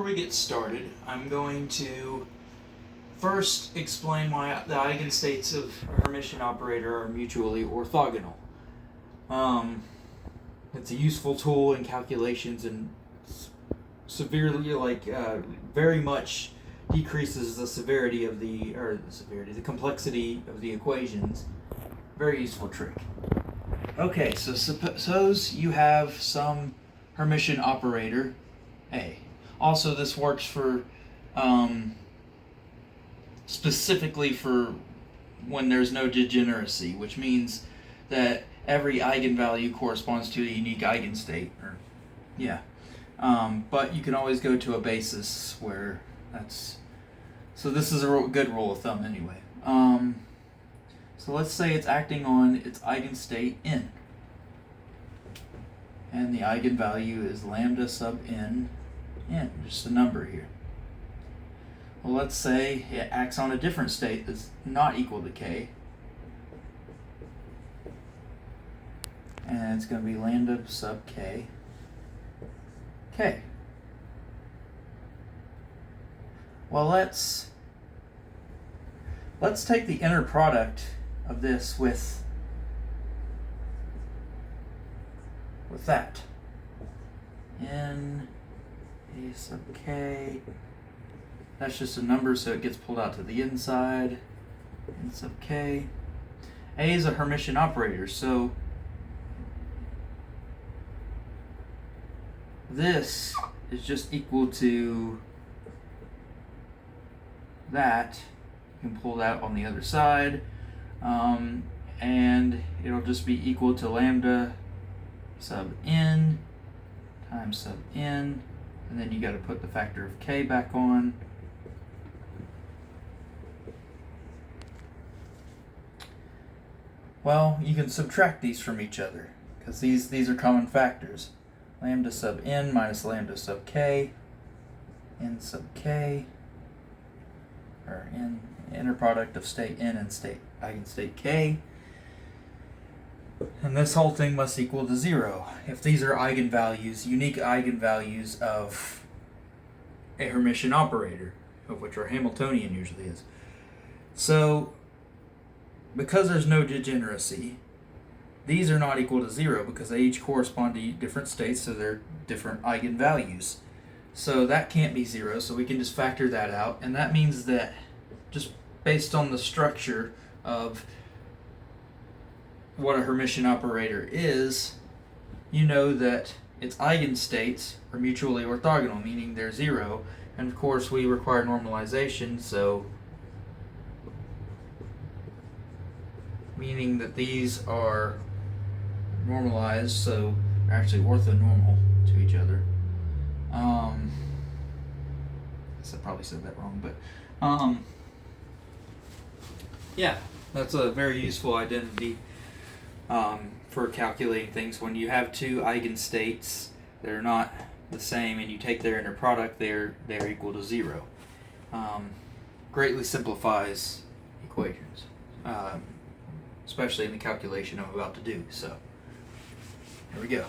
before we get started, I'm going to first explain why the eigenstates of a Hermitian operator are mutually orthogonal. It's a useful tool in calculations and very much decreases the the complexity of the equations. Very useful trick. Okay, so suppose you have some Hermitian operator A. Also, this works for specifically for when there's no degeneracy, which means that every eigenvalue corresponds to a unique eigenstate. But you can always go to a basis where that's... So this is a good rule of thumb anyway. So let's say it's acting on its eigenstate n. And the eigenvalue is lambda sub n, just a number here. Well, let's say it acts on a different state that's not equal to k. And it's going to be lambda sub k. Well, let's take the inner product of this with that. N a sub k. That's just a number, so it gets pulled out to the inside. N sub k. A is a Hermitian operator, so this is just equal to that. You can pull that on the other side, and it'll just be equal to lambda sub n times sub n, and then you got to put the factor of k back on. Well, you can subtract these from each other because these are common factors. Lambda sub n minus lambda sub k, n sub k, or inner product of state n and eigenstate k. And this whole thing must equal to 0 if these are eigenvalues, unique eigenvalues of a Hermitian operator, of which our Hamiltonian usually is. So, because there's no degeneracy, these are not equal to 0 because they each correspond to different states, so they're different eigenvalues. So that can't be 0, so we can just factor that out, and that means that just based on the structure of what a Hermitian operator is, you know that its eigenstates are mutually orthogonal, meaning they're 0, and of course we require normalization, so meaning that these are normalized, so they're actually orthonormal to each other. I guess I probably said that wrong, but yeah, that's a very useful identity for calculating things. When you have two eigenstates that are not the same and you take their inner product, they're equal to 0. Greatly simplifies equations, especially in the calculation I'm about to do. So, here we go.